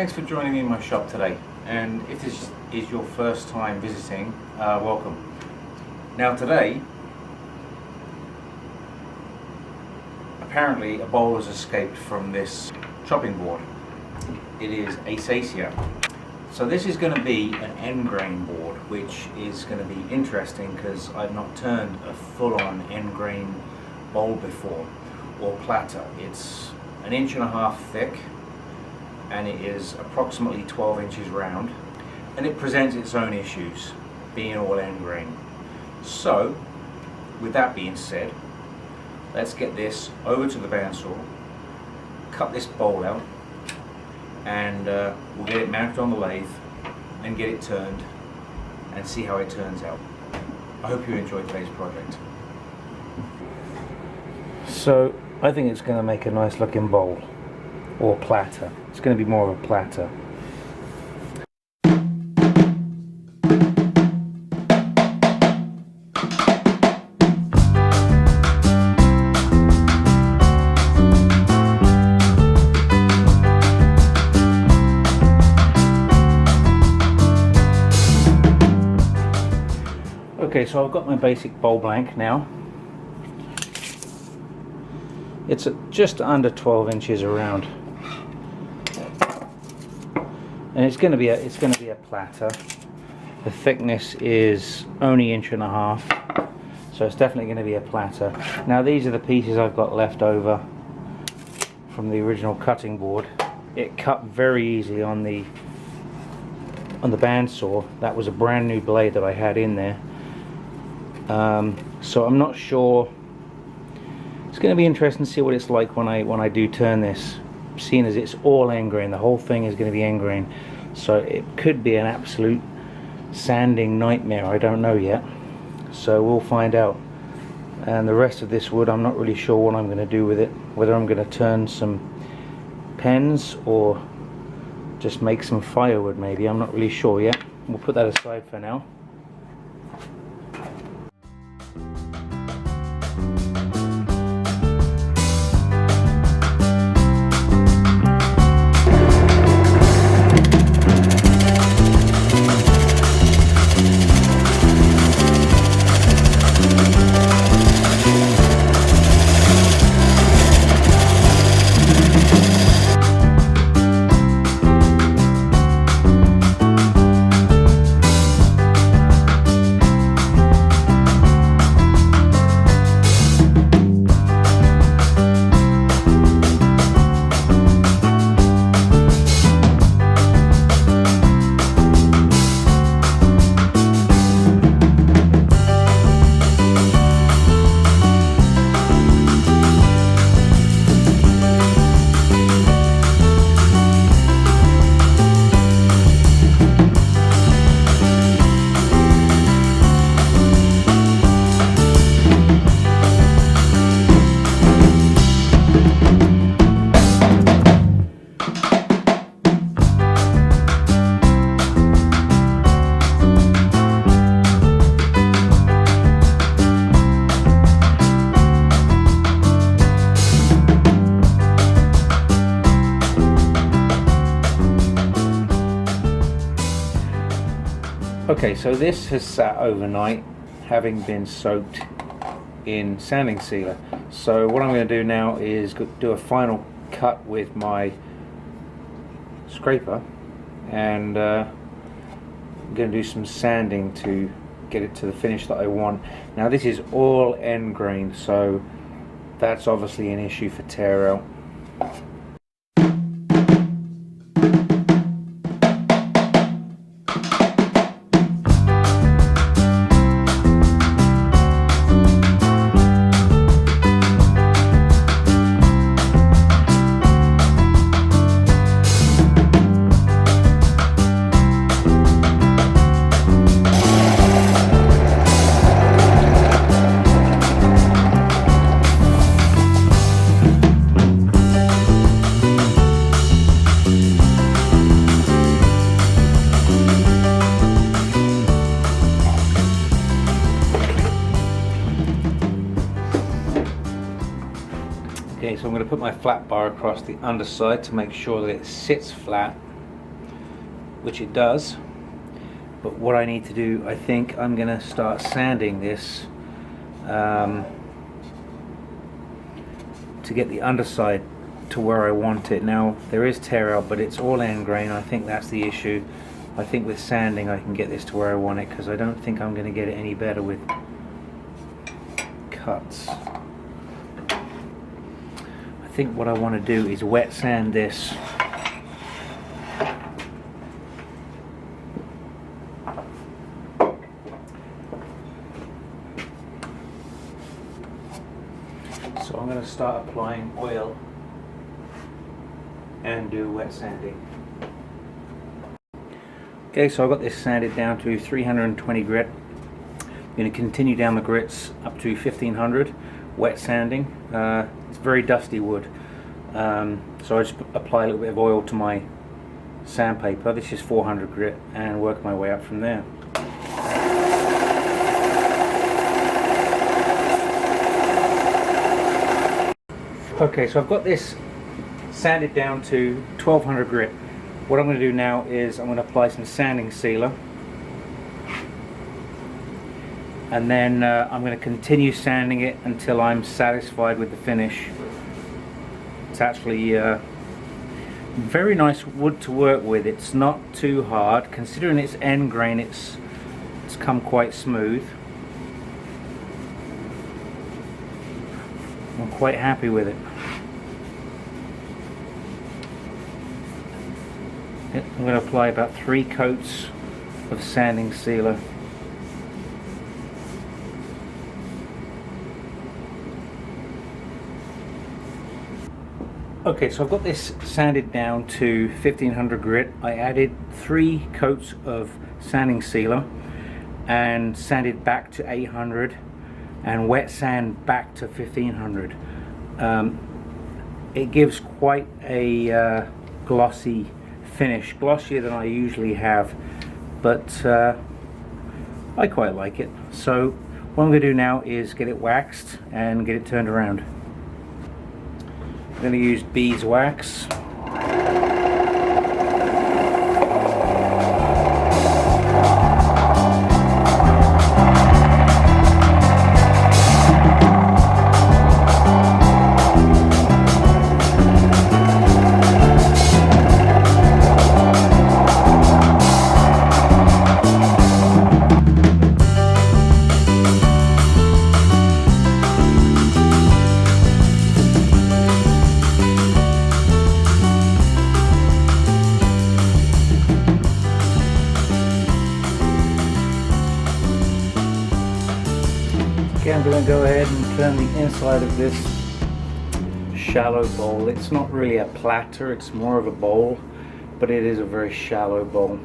Thanks for joining me in my shop today, and if this is your first time visiting, welcome. Now today, apparently a bowl has escaped from this chopping board. It is acacia. So this is going to be an end grain board, which is going to be interesting because I've not turned a full-on end grain bowl before, or platter. It's an 1.5 inches thick, and it is approximately 12 inches round, and it presents its own issues, being all end grain. So, with that being said, let's get this over to the bandsaw, cut this bowl out, and we'll get it mounted on the lathe and get it turned and see how it turns out. I hope you enjoyed today's project. So I think it's going to make a nice looking bowl, or platter. It's going to be more of a platter. Okay, so I've got my basic bowl blank now. It's just under 12 inches around, and it's going to be a platter. The thickness is only 1.5 inches, so it's definitely going to be a platter. Now these are the pieces I've got left over from the original cutting board. It cut very easily on the bandsaw. That was a brand new blade that I had in there. So I'm not sure. It's going to be interesting to see what it's like when I do turn this, seeing as it's all end grain. The whole thing is going to be end grain, so it could be an absolute sanding nightmare. I don't know yet, so we'll find out. And the rest of this wood, I'm not really sure what I'm going to do with it, whether I'm going to turn some pens or just make some firewood maybe. I'm not really sure yet. We'll put that aside for now. Okay, so this has sat overnight, having been soaked in sanding sealer. So what I'm going to do now is do a final cut with my scraper, and I'm going to do some sanding to get it to the finish that I want. Now this is all end grain, so that's obviously an issue for tear out. Okay, so I'm going to put my flat bar across the underside to make sure that it sits flat which it does. But what I need to do, I think I'm going to start sanding this to get the underside to where I want it. Now there is tear out, but it's all end grain. I think that's the issue. I think with sanding I can get this to where I want it, because I don't think I'm going to get it any better with cuts. I think what I want to do is wet sand this. So I'm going to start applying oil and do wet sanding. Okay, so I've got this sanded down to 320 grit. I'm going to continue down the grits up to 1500 wet sanding. It's very dusty wood, so I just apply a little bit of oil to my sandpaper. This is 400 grit, and work my way up from there. Okay, so I've got this sanded down to 1200 grit. What I'm going to do now is I'm going to apply some sanding sealer, and then I'm going to continue sanding it until I'm satisfied with the finish. It's actually very nice wood to work with. It's not too hard, considering it's end grain. It's come quite smooth. I'm quite happy with it. I'm going to apply about 3 coats of sanding sealer. Okay, so I've got this sanded down to 1500 grit. I added 3 coats of sanding sealer and sanded back to 800 and wet sand back to 1500. It gives quite a glossy finish, glossier than I usually have, but I quite like it. So what I'm going to do now is get it waxed and get it turned around. I'm going to use beeswax. Okay, I'm going to go ahead and turn the inside of this shallow bowl. It's not really a platter, it's more of a bowl, but it is a very shallow bowl.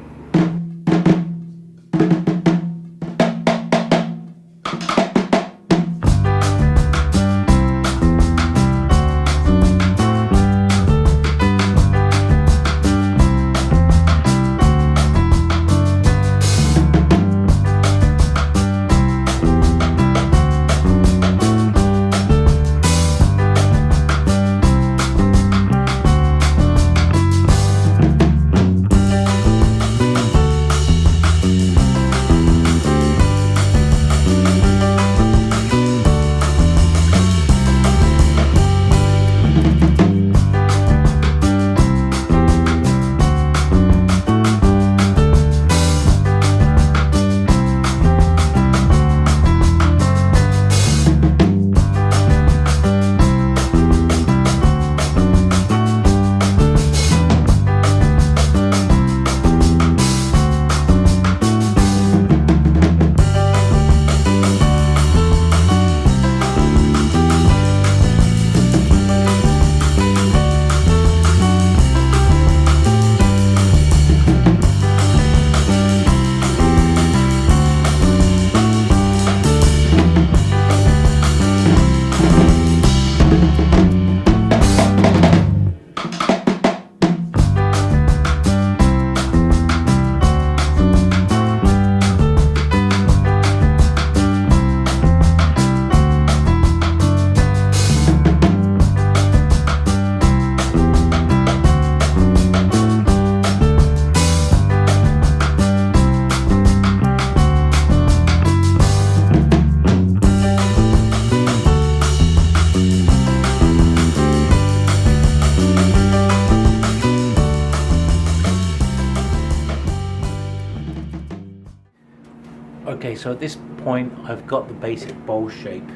so at this point I've got the basic bowl shape.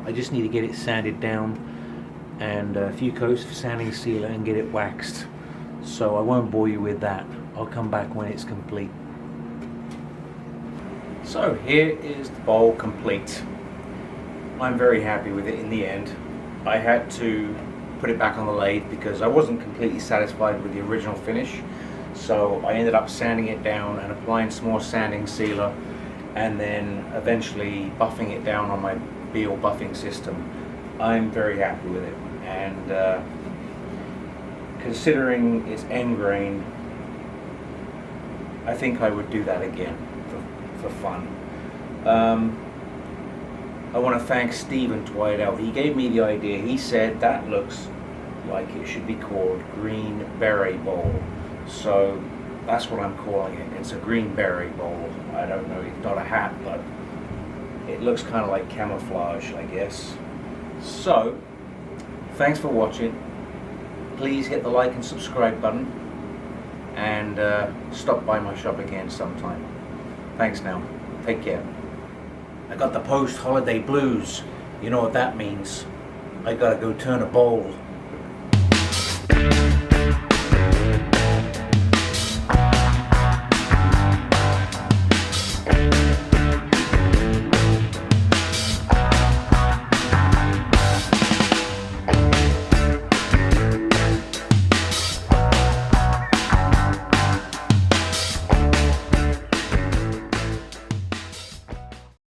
I just need to get it sanded down and a few coats of sanding sealer and get it waxed. So I won't bore you with that. I'll come back when it's complete. So here is the bowl complete. I'm very happy with it in the end. I had to put it back on the lathe because I wasn't completely satisfied with the original finish. So I ended up sanding it down and applying some more sanding sealer, and then eventually buffing it down on my beall buffing system. I'm very happy with it, and considering it's end grain, I think I would do that again for fun. I want to thank Stephen Twidell. He gave me the idea. He said that looks like it should be called green beret bowl. So that's what I'm calling it. It's a green beret bowl. I don't know, it's not a hat, but it looks kind of like camouflage, I guess. So, thanks for watching. Please hit the like and subscribe button, and stop by my shop again sometime. Thanks now. Take care. I got the post-holiday blues. You know what that means. I gotta go turn a bowl.